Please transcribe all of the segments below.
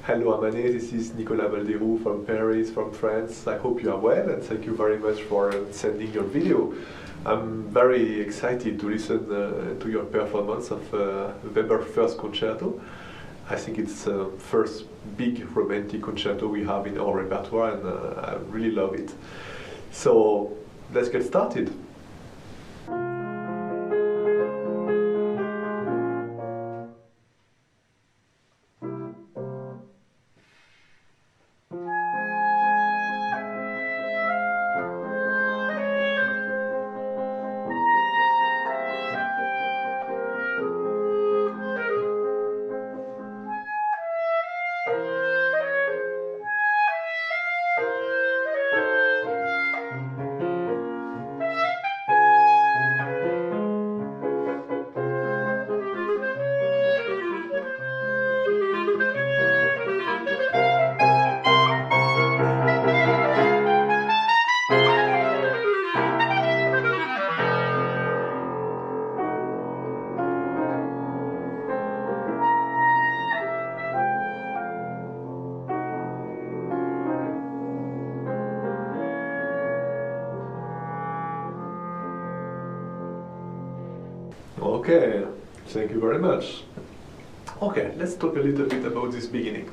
Hello Amane, this is Nicolas Baldeyrou from Paris, from France. I hope you are well and thank you very much for sending your video. I'm very excited to listen to your performance of Weber first concerto. I think it's the first big romantic concerto we have in our repertoire and I really love it. So let's get started. Okay, thank you very much. Okay, let's talk a little bit about this beginning.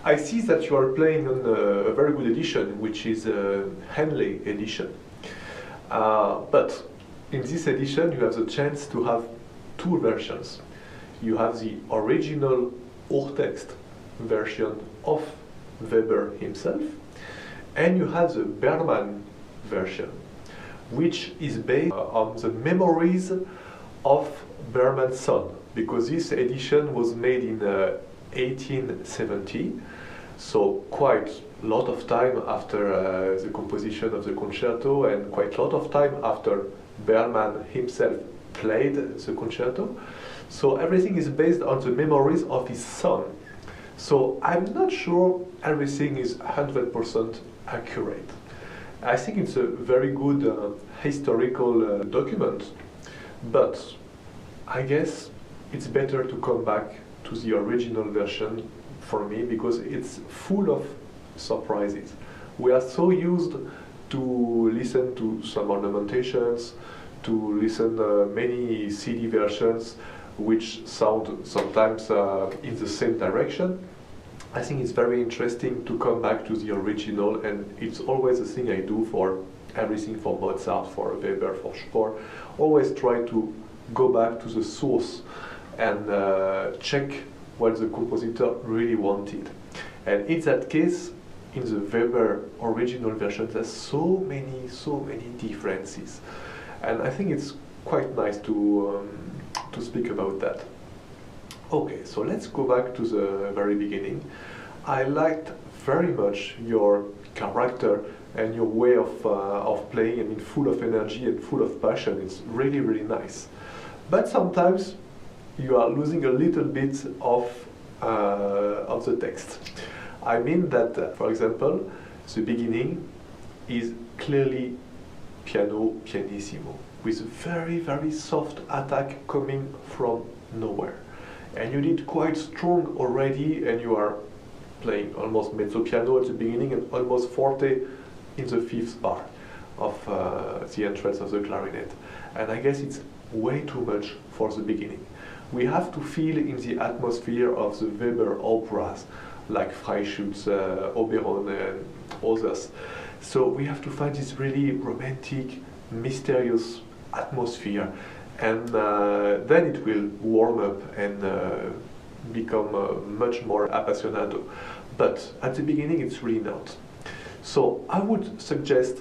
I see that you are playing on a very good edition, which is a Henley edition. But in this edition, you have the chance to have two versions. You have the original Urtext version of Weber himself, and you have the Bergman version, which is based on the memories of Bergman's son, because this edition was made in 1870, so quite a lot of time after the composition of the concerto and quite a lot of time after Bergman himself played the concerto. So everything is based on the memories of his son. So I'm not sure everything is 100% accurate. I think it's a very good historical document. But I guess it's better to come back to the original version for me because it's full of surprises. We are so used to listen to some ornamentations, to listen many CD versions which sound sometimes in the same direction. I think it's very interesting to come back to the original, and it's always a thing I do for everything, for Mozart, for Weber, for Spohr. Always try to go back to the source and check what the compositor really wanted. And in that case, in the Weber original version, there's so many differences. And I think it's quite nice to speak about that. Okay, so let's go back to the very beginning. I liked very much your character and your way of playing. I mean, full of energy and full of passion. It's really nice. But sometimes you are losing a little bit of the text. I mean that, for example, the beginning is clearly piano pianissimo with a very soft attack coming from nowhere. And you did quite strong already, and you are playing almost mezzo piano at the beginning and almost forte in the fifth bar of the entrance of the clarinet. And I guess it's way too much for the beginning. We have to feel in the atmosphere of the Weber operas, like Freischütz, Oberon and others. So we have to find this really romantic, mysterious atmosphere. And then it will warm up and become much more appassionato. But at the beginning it's really not. So I would suggest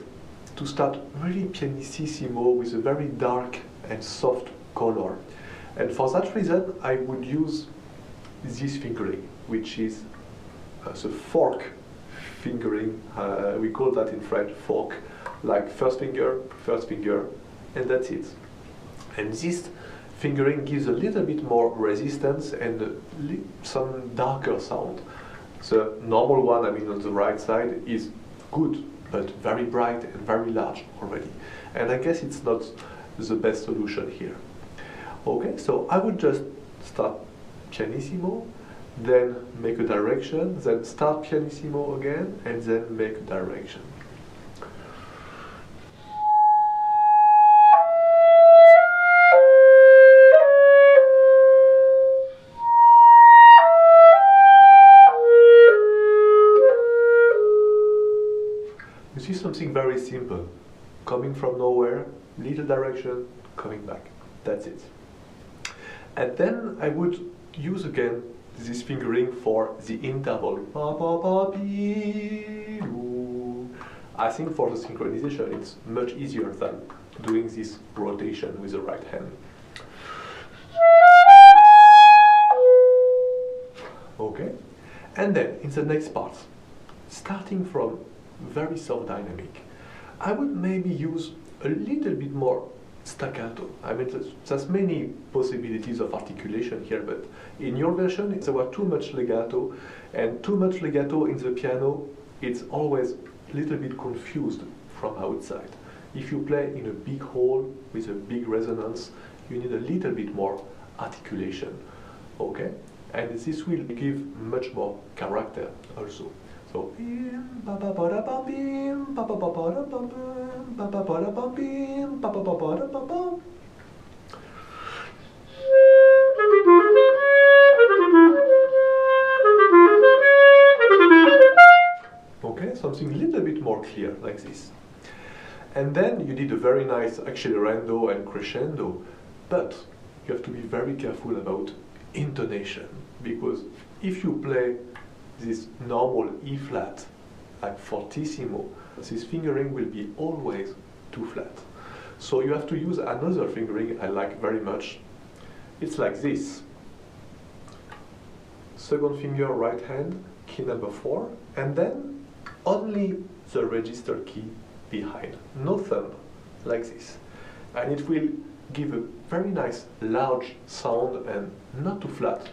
to start really pianissimo with a very dark and soft color. And for that reason I would use this fingering, which is the fork fingering. We call that in French fork, like first finger, and that's it. And this fingering gives a little bit more resistance and some darker sound. The normal one, I mean on the right side, is good, but very bright and very large already. And I guess it's not the best solution here. Okay, so I would just start pianissimo, then make a direction, then start pianissimo again, and then make a direction. You see something very simple, coming from nowhere, little direction, coming back. That's it. And then I would use again this fingering for the interval. I think for the synchronization it's much easier than doing this rotation with the right hand. Okay? And then in the next part, starting from very soft dynamic, I would maybe use a little bit more staccato. I mean, there's many possibilities of articulation here, but in your version, there was too much legato, and too much legato in the piano, it's always a little bit confused from outside. If you play in a big hall with a big resonance, you need a little bit more articulation, okay? And this will give much more character also. So, okay, something a little bit more clear like this. And then you did a very nice accelerando and crescendo, but you have to be very careful about intonation, because if you play this normal E flat, like fortissimo, this fingering will be always too flat. So you have to use another fingering I like very much. It's like this. Second finger, right hand, key number 4, and then only the register key behind. No thumb, like this. And it will give a very nice large sound and not too flat.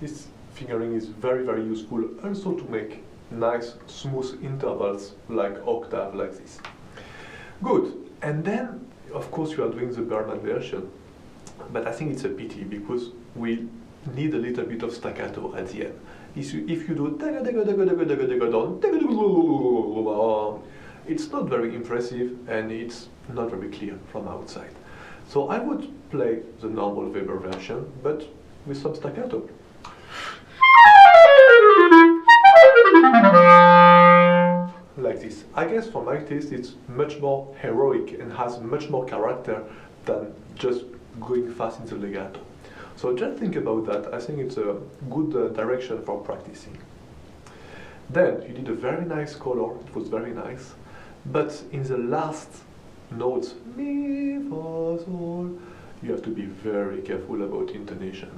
This fingering is very, very useful also to make nice, smooth intervals like octave, like this. Good. And then, of course, you are doing the Berman version, but I think it's a pity because we need a little bit of staccato at the end. If you do, it's not very impressive and it's not very clear from outside. So I would play the normal Weber version, but with some staccato. Like this. I guess for my taste it's much more heroic and has much more character than just going fast in the legato. So just think about that. I think it's a good direction for practicing. Then you did a very nice color, it was very nice, but in the last notes, mi, fa, sol, you have to be very careful about intonation.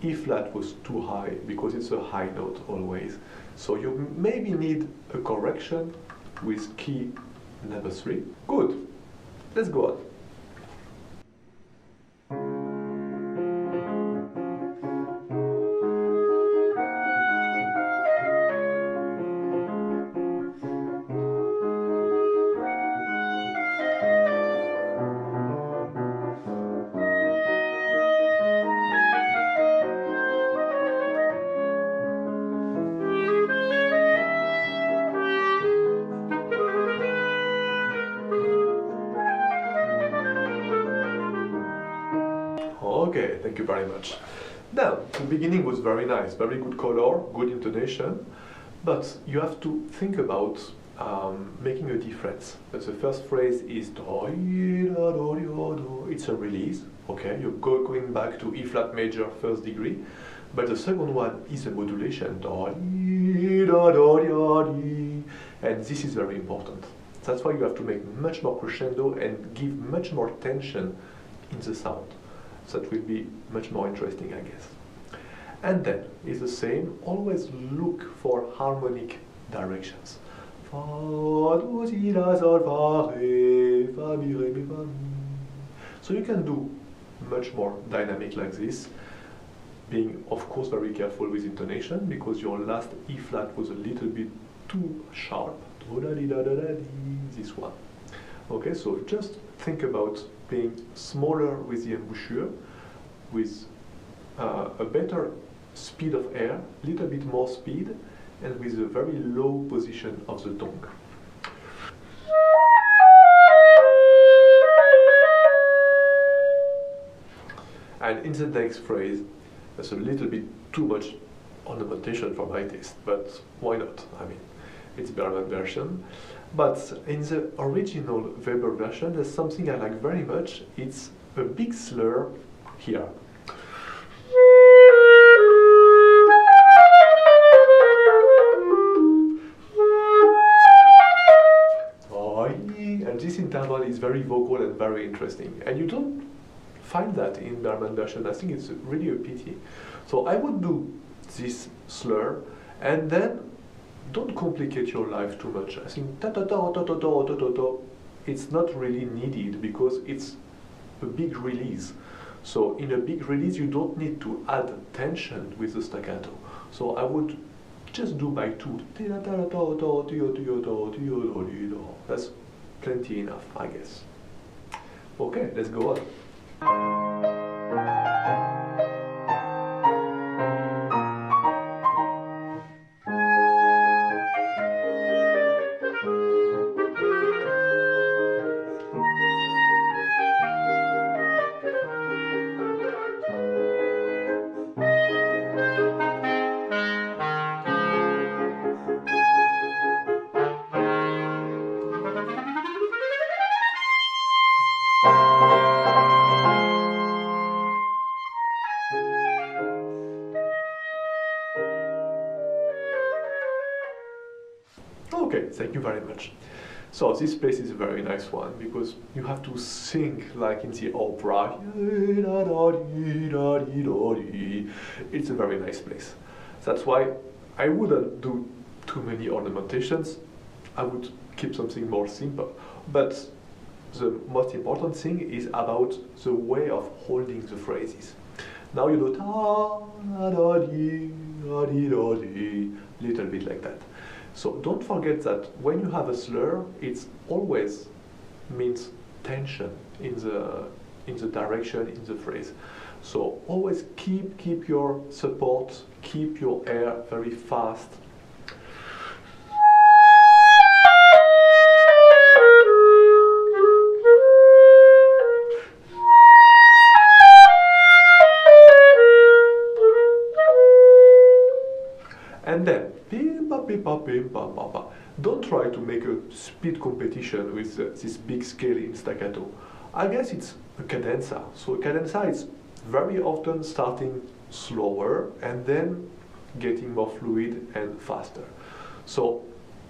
E flat was too high because it's a high note always. So you maybe need a correction with key number 3. Good. Let's go on. Okay, thank you very much. Now, the beginning was very nice, very good color, good intonation, but you have to think about making a difference. But the first phrase is do, it's a release, okay, you're going back to E flat major first degree, but the second one is a modulation, and this is very important. That's why you have to make much more crescendo and give much more tension in the sound. That will be much more interesting, I guess. And then it's the same, always look for harmonic directions. So you can do much more dynamic like this, being of course very careful with intonation because your last E flat was a little bit too sharp. This one. Okay, so just think about being smaller with the embouchure, with a better speed of air, a little bit more speed, and with a very low position of the tongue. And in the next phrase, there's a little bit too much ornamentation for my taste, but why not? I mean, it's Berman version. But in the original Weber version, there's something I like very much. It's a big slur here. And this interval is very vocal and very interesting. And you don't find that in Berman version. I think it's really a pity. So I would do this slur, and then don't complicate your life too much. I think it's not really needed because it's a big release. So in a big release, you don't need to add tension with the staccato. So I would just do my two. That's plenty enough, I guess. Okay, let's go on. Okay, thank you very much. So this place is a very nice one because you have to sing like in the opera. It's a very nice place. That's why I wouldn't do too many ornamentations. I would keep something more simple. But the most important thing is about the way of holding the phrases. Now you do little bit like that. So don't forget that when you have a slur, it always means tension in the direction in the phrase. So always keep your support, keep your air very fast. And then, don't try to make a speed competition with this big scale in staccato. I guess it's a cadenza. So a cadenza is very often starting slower and then getting more fluid and faster. So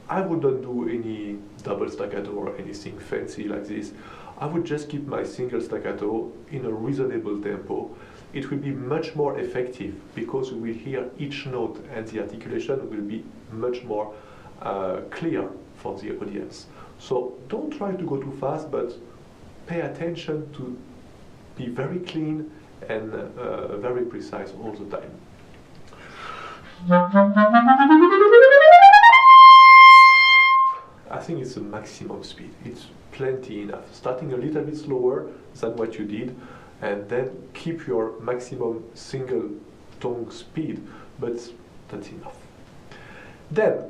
I wouldn't do any double staccato or anything fancy like this. I would just keep my single staccato in a reasonable tempo. It will be much more effective because we will hear each note and the articulation will be much more clear for the audience. So don't try to go too fast, but pay attention to be very clean and very precise all the time. I think it's the maximum speed. It's plenty enough. Starting a little bit slower than what you did, and then keep your maximum single tongue speed, but that's enough. Then,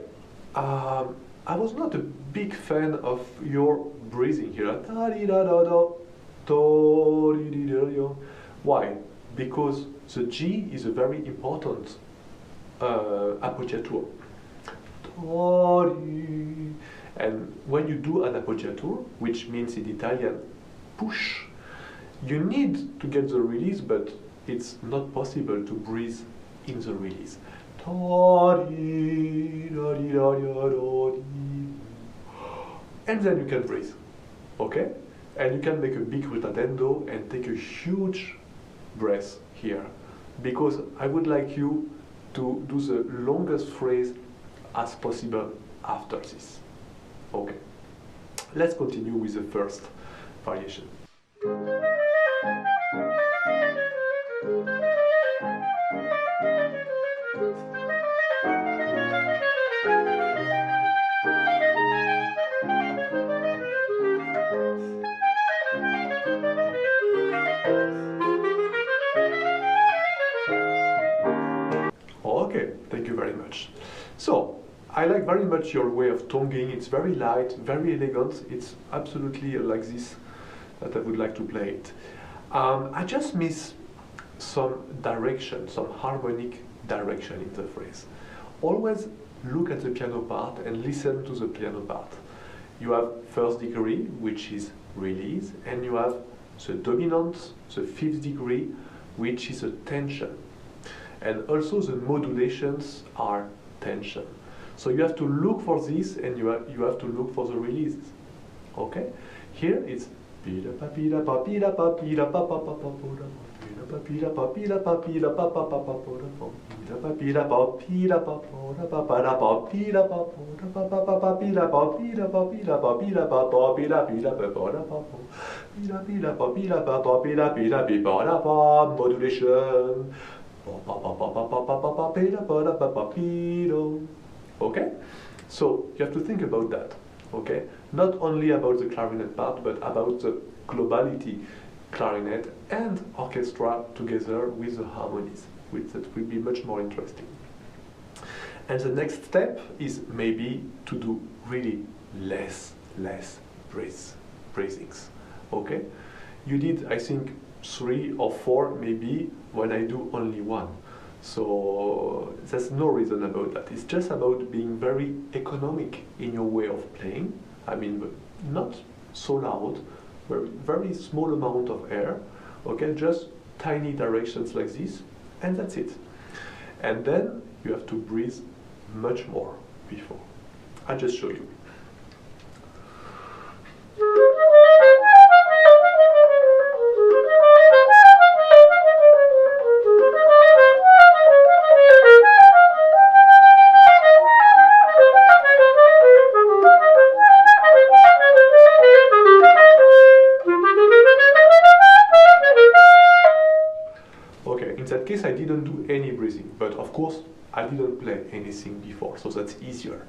I was not a big fan of your breathing here. Why? Because the G is a very important appoggiatura. And when you do an appoggiatura, which means in Italian push, you need to get the release, but it's not possible to breathe in the release. And then you can breathe, okay? And you can make a big rotadendo and take a huge breath here, because I would like you to do the longest phrase as possible after this. Okay, let's continue with the first variation. much. So, I like very much your way of tonguing. It's very light, very elegant. It's absolutely like this that I would like to play it. I just miss some direction, some harmonic direction in the phrase. Always look at the piano part and listen to the piano part. You have first degree, which is release, and you have the dominant, the fifth degree, which is a tension. And also the modulations are tension. So you have to look for this, and you have to look for the releases. Okay? Here it's modulation. Okay? So you have to think about that. Okay? Not only about the clarinet part, but about the globality clarinet and orchestra together with the harmonies, which that will be much more interesting. And the next step is maybe to do really less phrasings. Okay? You did, I think, 3 or 4 maybe when I do only 1. So there's no reason about that. It's just about being very economic in your way of playing. I mean, not so loud, very small amount of air. Okay, just tiny directions like this, and that's it. And then you have to breathe much more before. I'll just show you. I didn't do any breathing, but of course I didn't play anything before, so that's easier.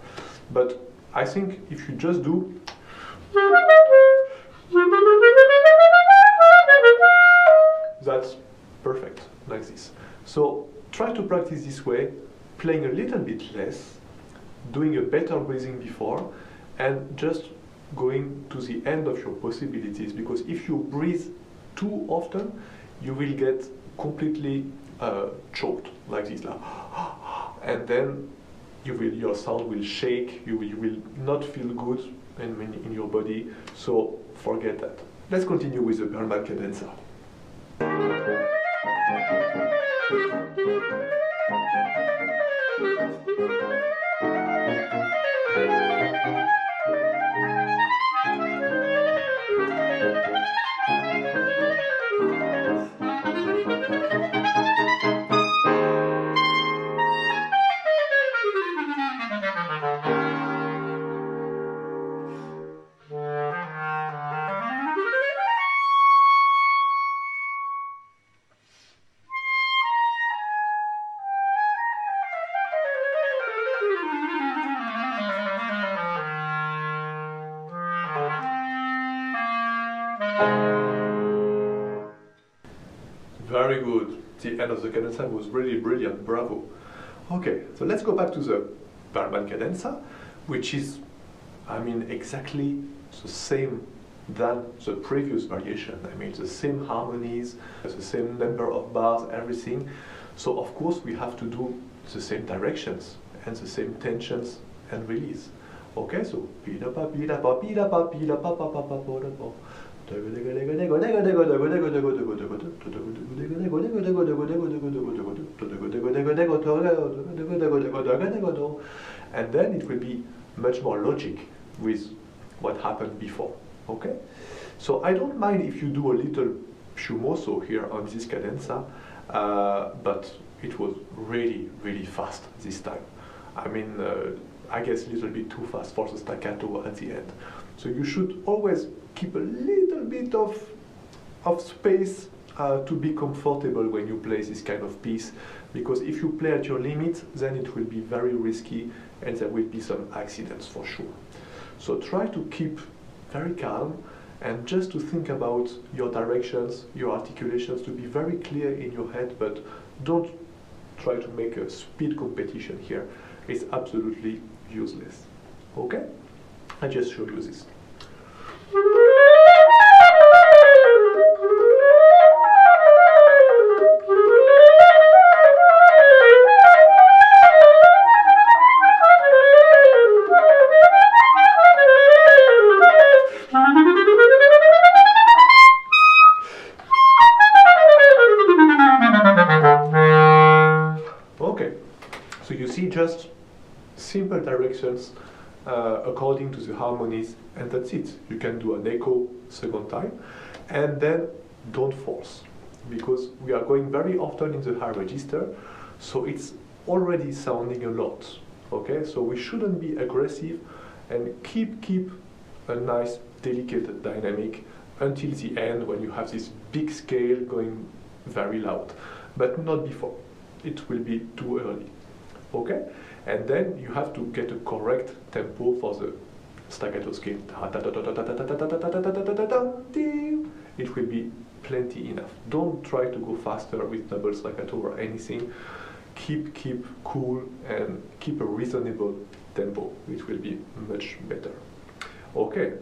But I think if you just do that's perfect, like this. So try to practice this way, playing a little bit less, doing a better breathing before, and just going to the end of your possibilities, because if you breathe too often, you will get completely choked like this, and then your sound will shake. You will not feel good in your body. So forget that. Let's continue with the Bergman cadenza. Very good. The end of the cadenza was really brilliant. Bravo. Okay, so let's go back to the Bergman cadenza, which is, I mean, exactly the same than the previous variation. I mean, the same harmonies, the same number of bars, everything. So of course we have to do the same directions and the same tensions and release. Okay, so and then it will be much more logic with what happened before. Okay, so I don't mind if you do a little piumoso here on this cadenza, but it was really fast this time. I mean, I guess a little bit too fast for the staccato at the end. So you should always keep a little bit of space to be comfortable when you play this kind of piece, because if you play at your limit, then it will be very risky and there will be some accidents for sure. So try to keep very calm and just to think about your directions, your articulations, to be very clear in your head, but don't try to make a speed competition here. it's absolutely useless. Okay? I just show you this. Okay, so you see just simple directions according to the harmonies, and that's it. You can do an echo second time, and then don't force, because we are going very often in the high register, so it's already sounding a lot. Okay, so we shouldn't be aggressive, and keep a nice delicate dynamic until the end, when you have this big scale going very loud, but not before. It will be too early. Okay, and then you have to get a correct tempo for the staccato scale. It will be plenty enough. Don't try to go faster with double staccato or anything. Keep cool and keep a reasonable tempo. It will be much better. Okay,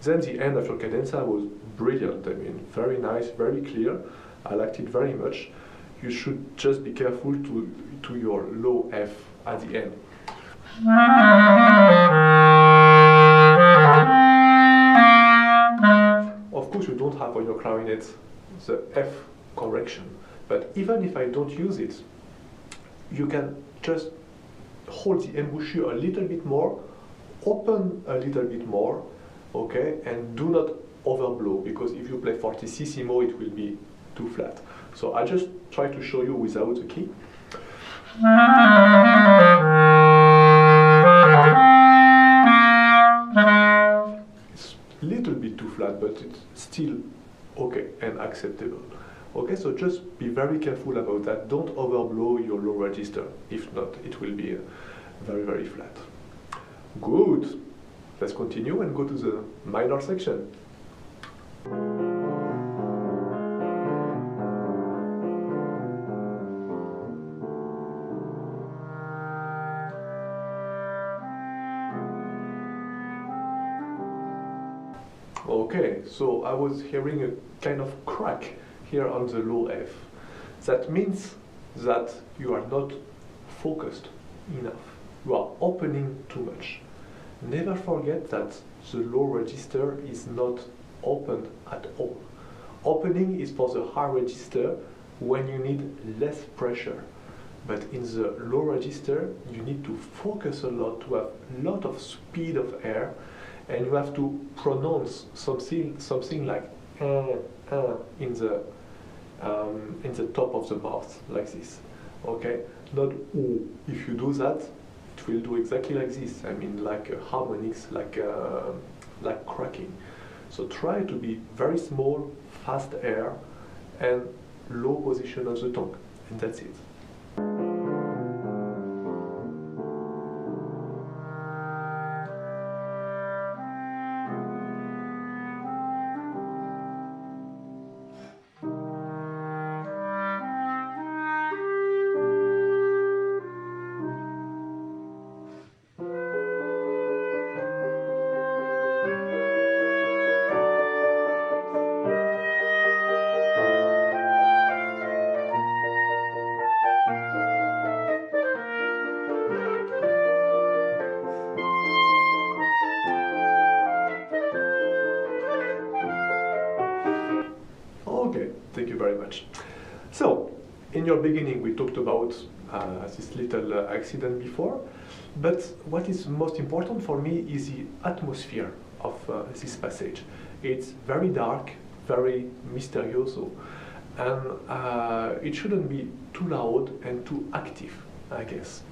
then the end of your cadenza was brilliant. I mean, very nice, very clear. I liked it very much. You should just be careful to your low F at the end. Of course, you don't have on your clarinet the F correction, but even if I don't use it, you can just hold the embouchure a little bit more, open a little bit more, okay, and do not overblow, because if you play fortissimo, it will be too flat. So I just try to show you without the key. It's a little bit too flat, but it's still okay and acceptable. Okay, so just be very careful about that. Don't overblow your low register. If not, it will be very, very flat. Good. Let's continue and go to the minor section. Okay, so I was hearing a kind of crack here on the low F. That means that you are not focused enough. You are opening too much. Never forget that the low register is not opened at all. Opening is for the high register when you need less pressure. But in the low register, you need to focus a lot, to have a lot of speed of air, and you have to pronounce something like in the top of the mouth, like this. Okay, not oo. If you do that, it will do exactly like this. I mean, like harmonics, like cracking. So try to be very small, fast air, and low position of the tongue, and that's it. Okay, thank you very much. So, in your beginning we talked about this little accident before, but what is most important for me is the atmosphere of this passage. It's very dark, very mysterious, and it shouldn't be too loud and too active, I guess.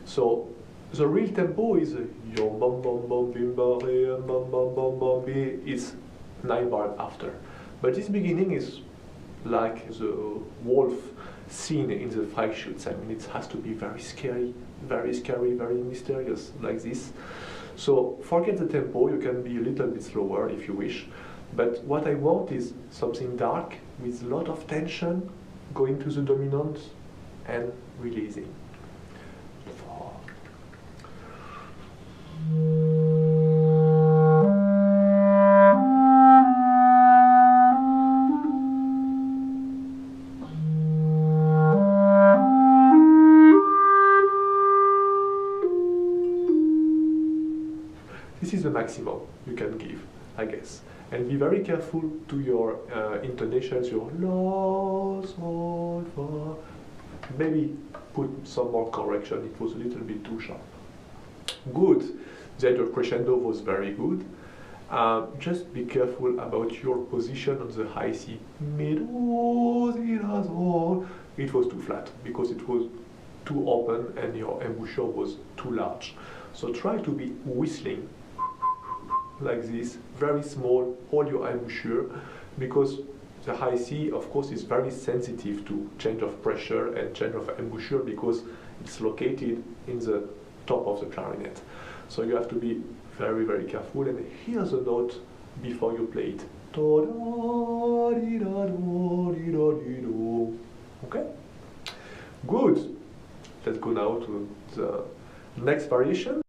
So, the real tempo is yom bom bom bom bim ba re bom bom bom bom bi is 9 bars after. But this beginning is like the wolf scene in the fight shoots. I mean, it has to be very scary, very mysterious, like this. So forget the tempo, you can be a little bit slower if you wish. But what I want is something dark with a lot of tension, going to the dominant and releasing. 4, This is the maximum you can give, I guess. And be very careful to your intonations, your la, sol, fa. Maybe put some more correction, it was a little bit too sharp. Good, then your crescendo was very good. Just be careful about your position on the high C. It was too flat because it was too open and your embouchure was too large. So try to be whistling like this, very small, hold your embouchure, because the high C, of course, is very sensitive to change of pressure and change of embouchure because it's located in the top of the clarinet. So you have to be very, very careful and hear the note before you play it. Okay? Good. Let's go now to the next variation.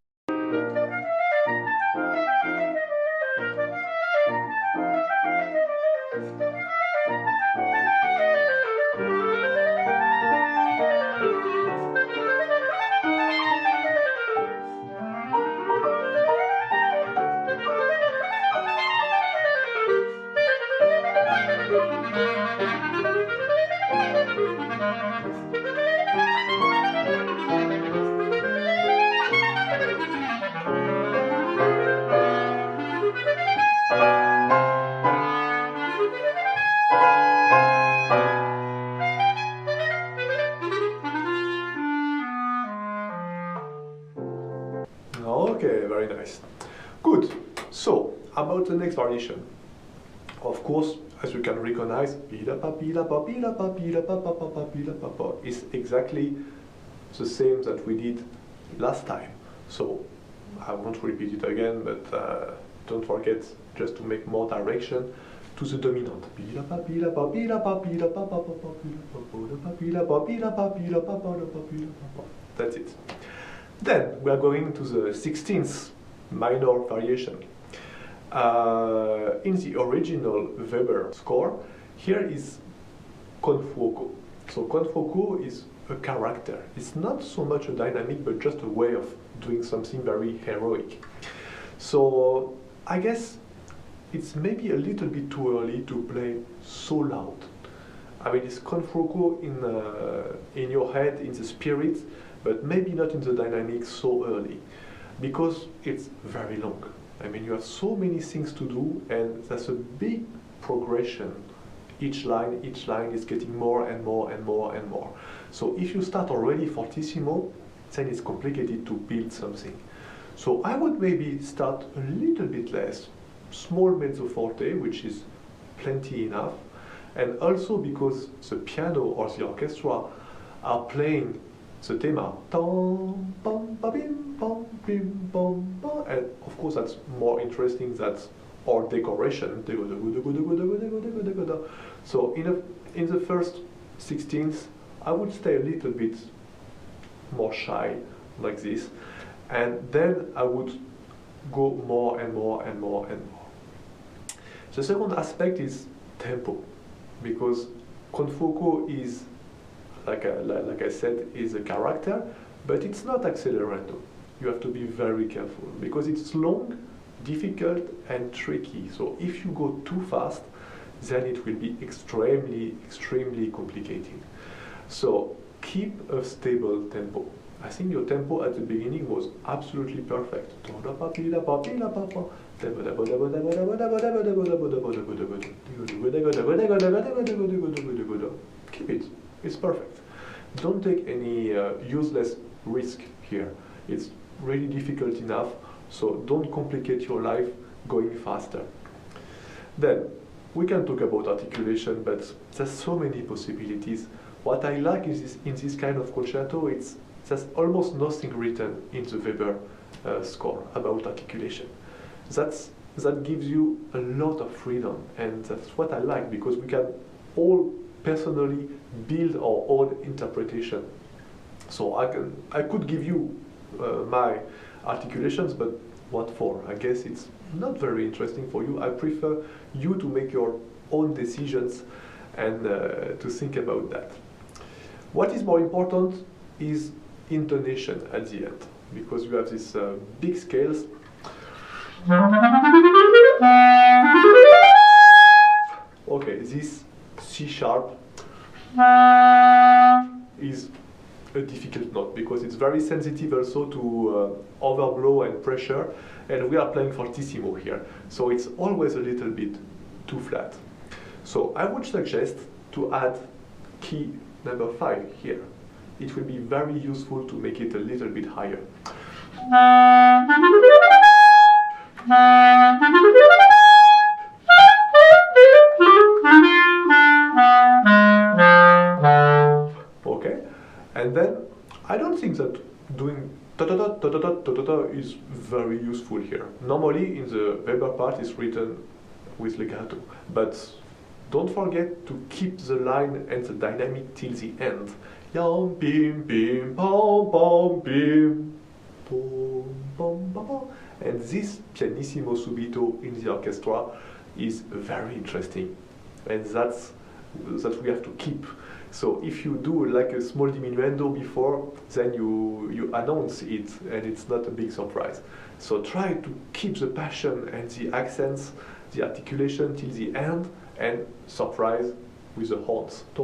Okay, very nice. Good. So, about the next variation. Of course, as you can recognize, is exactly the same that we did last time. So, I won't repeat it again, but don't forget just to make more direction to the dominant. That's it. Then we are going to the 16th minor variation. In the original Weber score, here is con fuoco. So con fuoco is a character. It's not so much a dynamic, but just a way of doing something very heroic. So I guess it's maybe a little bit too early to play so loud. I mean, it's con fuoco in your head, in the spirit, but maybe not in the dynamic so early, because it's very long. I mean, you have so many things to do, and there's a big progression. Each line is getting more and more and more and more. So if you start already fortissimo, then it's complicated to build something. So I would maybe start a little bit less, small mezzo forte, which is plenty enough, and also because the piano or the orchestra are playing the tema, and of course that's more interesting than our decoration. So in the first 16th, I would stay a little bit more shy, like this, and then I would go more and more and more and more. The second aspect is tempo, because con fuoco is, like I said, is a character, but it's not accelerando. You have to be very careful because it's long, difficult, and tricky. So if you go too fast, then it will be extremely, extremely complicated. So keep a stable tempo. I think your tempo at the beginning was absolutely perfect. Keep it. It's perfect. Don't take any useless risk here. It's really difficult enough, so don't complicate your life going faster. Then, we can talk about articulation, but there's so many possibilities. What I like is in this kind of concerto, there's almost nothing written in the Weber score about articulation. That gives you a lot of freedom, and that's what I like, because we can all personally build our own interpretation. So I could give you my articulations, but What for? I guess it's not very interesting for you. I prefer you to make your own decisions and to think about that. What is more important is intonation at the end, because you have these big scales. Okay, this C sharp is a difficult note because it's very sensitive also to overblow and pressure, and we are playing fortissimo here, so it's always a little bit too flat. So I would suggest to add key number 5 here. It will be very useful to make it a little bit higher. Okay, and then I don't think that doing ta-ta-ta is very useful here. Normally in the Weber part is written with legato, but don't forget to keep the line and the dynamic till the end. Yam bim bim pom pom bim pom pom pom. And this pianissimo subito in the orchestra is very interesting, and that we have to keep. So if you do like a small diminuendo before, then you announce it, and it's not a big surprise. So try to keep the passion and the accents, the articulation till the end, and surprise with the horns. That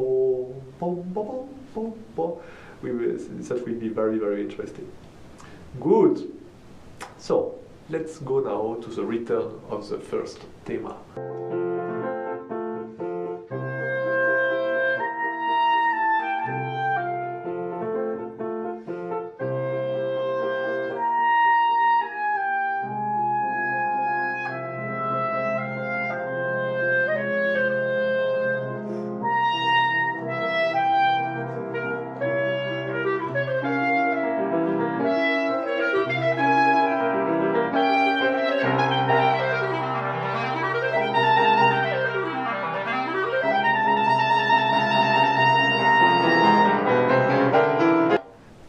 will be very, very interesting. Good. So let's go now to the return of the first thema.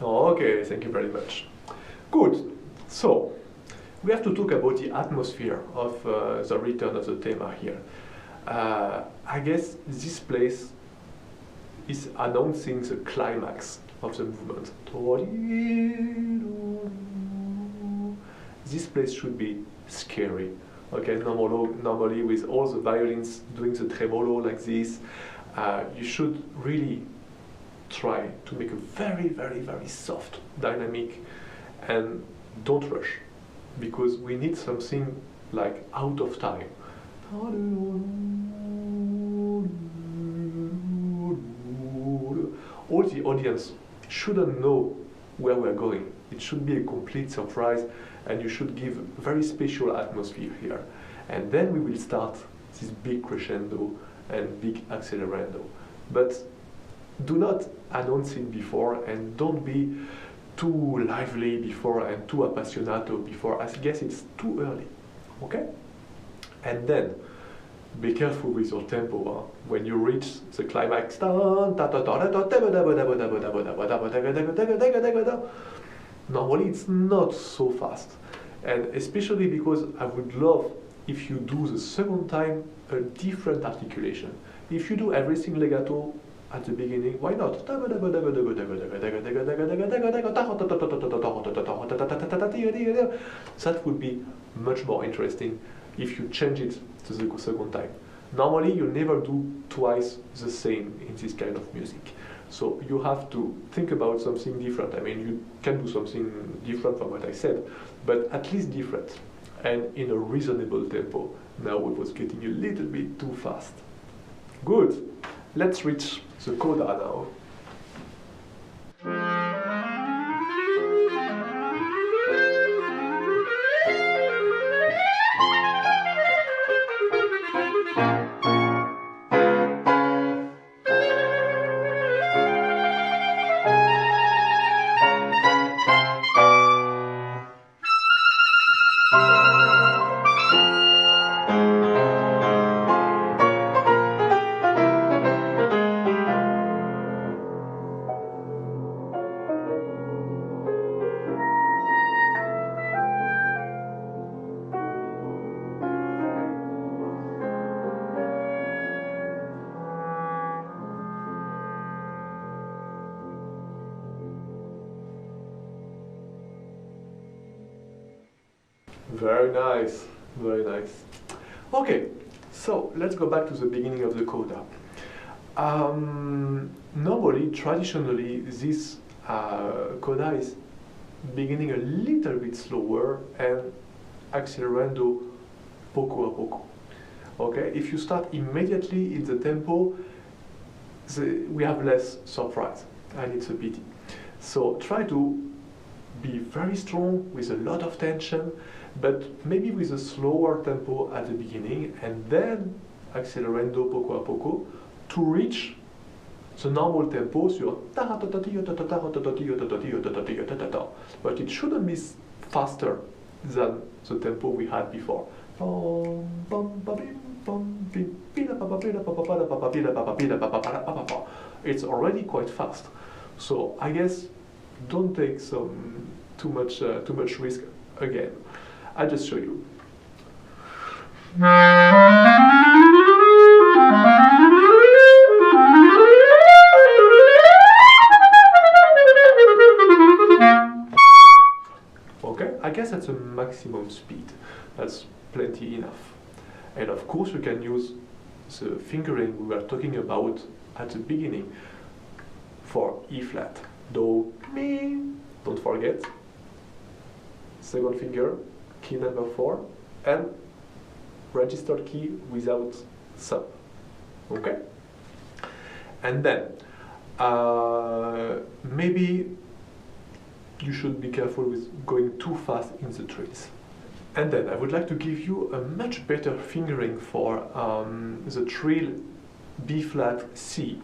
Okay, thank you very much. Good. So, we have to talk about the atmosphere of the return of the thema here. I guess this place is announcing the climax of the movement. This place should be scary. Okay, normally with all the violins doing the tremolo like this, you should really try to make a very, very, very soft dynamic, and don't rush, because we need something like out of time. All the audience shouldn't know where we're going. It should be a complete surprise, and you should give very special atmosphere here. And then we will start this big crescendo and big accelerando. But do not announce it before, and don't be too lively before and too appassionato before. I guess it's too early, okay? And then be careful with your tempo. Huh? When you reach the climax, normally it's not so fast, and especially because I would love if you do the second time a different articulation. If you do everything legato at the beginning, why not? That would be much more interesting if you change it to the second time. Normally you never do twice the same in this kind of music. So you have to think about something different. I mean, you can do something different from what I said, but at least different and in a reasonable tempo. Now it was getting a little bit too fast. Good. Let's reach the coda now. Very nice, very nice. Okay, so let's go back to the beginning of the coda. Normally, traditionally, this coda is beginning a little bit slower and accelerando poco a poco. Okay, if you start immediately in the tempo, we have less surprise, and it's a pity. So try to be very strong with a lot of tension, but maybe with a slower tempo at the beginning, and then accelerando poco a poco to reach the normal tempo sur but it shouldn't be faster than the tempo we had before. It's already quite fast. So I guess don't take too much risk again. I'll just show you. Okay, I guess that's a maximum speed. That's plenty enough. And of course you can use the fingering we were talking about at the beginning for E flat, Do, Mi, don't forget, second finger, key number 4, and registered key without sub, okay? And then, maybe you should be careful with going too fast in the trills. And then I would like to give you a much better fingering for the trill B flat C.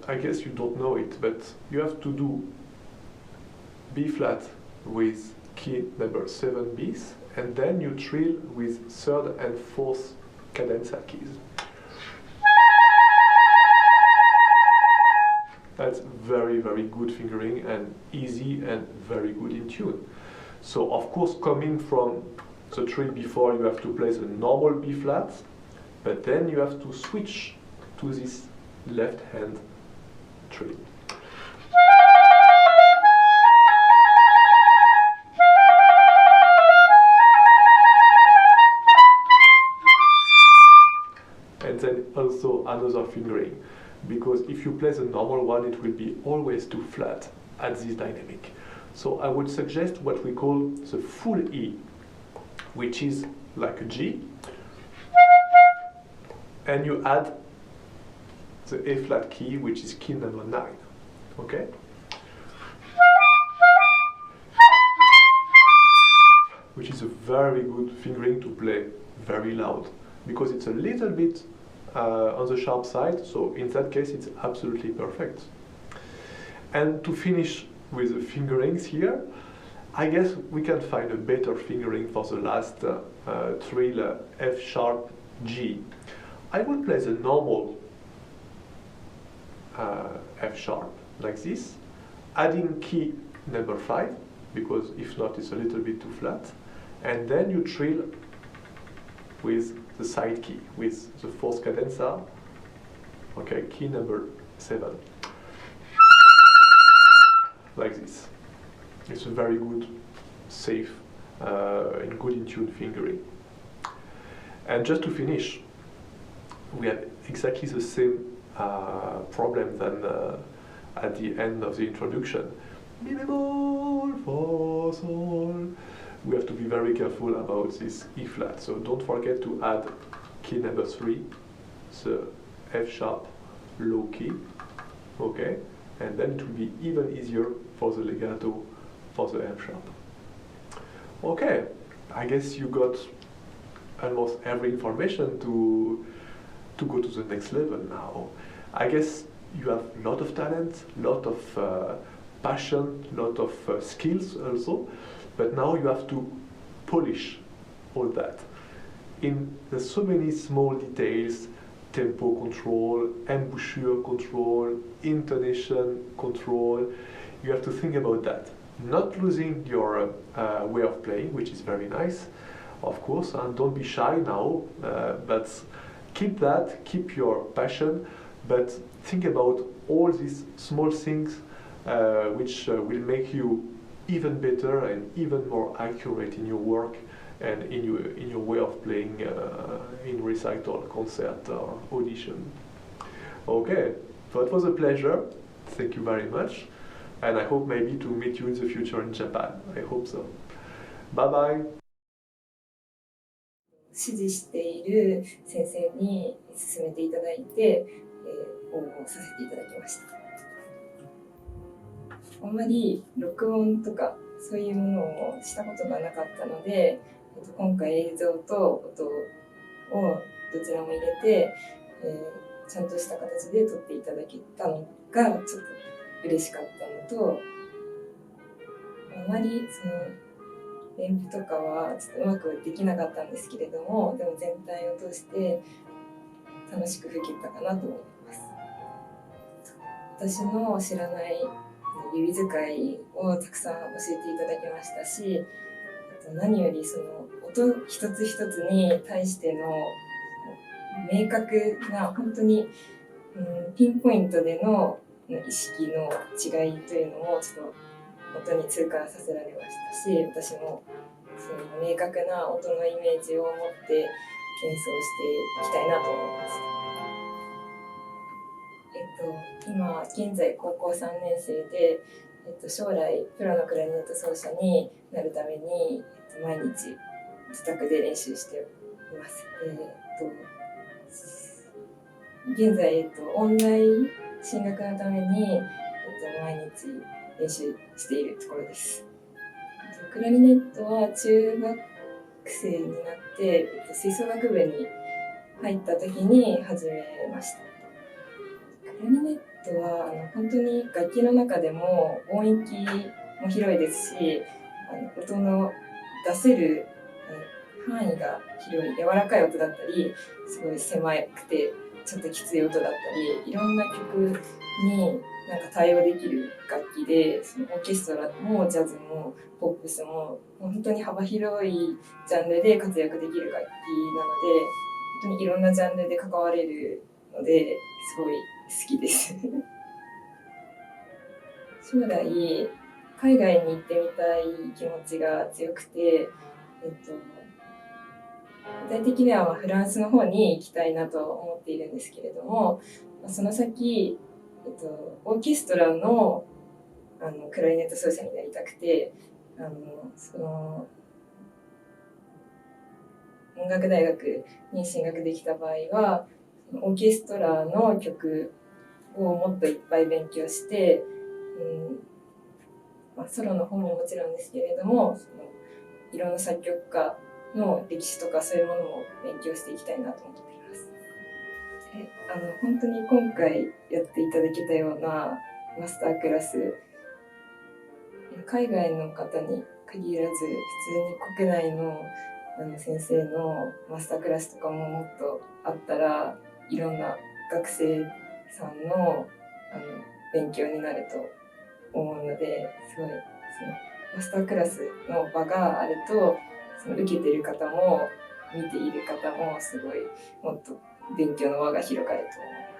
I guess you don't know it, but you have to do B flat with key number 7 Bs, and then you trill with third and fourth cadenza keys. That's very, very good fingering and easy and very good in tune. So of course, coming from the trill before, you have to play the normal B flat, but then you have to switch to this left hand trill. And then also another fingering, because if you play the normal one, it will be always too flat at this dynamic. So I would suggest what we call the full E, which is like a G, and you add the A flat key, which is key number 9, okay? Which is a very good fingering to play very loud, because it's a little bit on the sharp side, so in that case it's absolutely perfect. And to finish with the fingerings here, I guess we can find a better fingering for the last trill F sharp G. I would play the normal F sharp like this, adding key number 5, because if not it's a little bit too flat, and then you trill with the side key, with the fourth cadenza, okay, key number 7, like this. It's a very good, safe, and good in tune fingering. And just to finish, we have exactly the same problem than at the end of the introduction. Mi bemol, fa, sol. We have to be very careful about this E flat. So don't forget to add key number 3, the F sharp low key, okay? And then it will be even easier for the legato for the F sharp. Okay, I guess you got almost every information to go to the next level now. I guess you have a lot of talent, a lot of passion, a lot of skills also, but now you have to polish all that. There's so many small details, tempo control, embouchure control, intonation control. You have to think about that. Not losing your way of playing, which is very nice, of course, and don't be shy now, but keep that, keep your passion, but think about all these small things which will make you even better and even more accurate in your work and in your way of playing in recital, concert, or audition. Okay, so it was a pleasure. Thank you very much, and I hope maybe to meet you in the future in Japan. I hope so. Bye bye. 指示している先生に勧めていただいて、応募させていただきました。あんまり録音とかそういうものをしたことがなかったので、今回映像と音をどちらも入れて、ちゃんとした形で撮っていただけたのがちょっと嬉しかったのと、あまりその連符とかはちょっとうまくできなかったんですけれども、でも全体を通して楽しく吹けたかなと思います。私の知らない指使いをたくさん教えていただきましたし、何よりその音一つ一つに対しての明確な本当に、ピンポイントでの意識の違いというのもちょっと音に痛感させられましたし、私もその明確な音のイメージを持って演奏していきたいなと思います。今現在高校3年生で、将来プロのクラリネット奏者になるために、毎日自宅で練習しています。現在、オンライン進学のために、毎日練習しているところです。クラリネットは中学生になって、吹奏楽部に入った時に始めました。クラリネットは本当に楽器の中でも音域も広いですし、音の出せる範囲が広い、柔らかい音だったり、すごい狭くてちょっときつい音だったり、いろんな曲に対応できる楽器で、そのオーケストラもジャズもポップスも本当に幅広いジャンルで活躍できる楽器なので、本当にいろんなジャンルで関われるので、すごい好きです。将来海外に行ってみたい気持ちが強くて、具体的にはフランスの方に行きたいなと思っているんですけれども、その先、オーケストラのクラリネット奏者になりたくて、その音楽大学に進学できた場合は、オーケストラの曲をもっといっぱい勉強して、ソロの方ももちろんですけれども、いろんな作曲家の歴史とかそういうものも勉強していきたいなと思っています。本当に今回やっていただけたようなマスタークラス、海外の方に限らず普通に国内の先生のマスタークラスとかももっとあったら、いろんな学生さんの勉強になると思うので、すごいそのマスタークラスの場があると、その受けている方も見ている方もすごいもっと勉強の輪が広がると思います。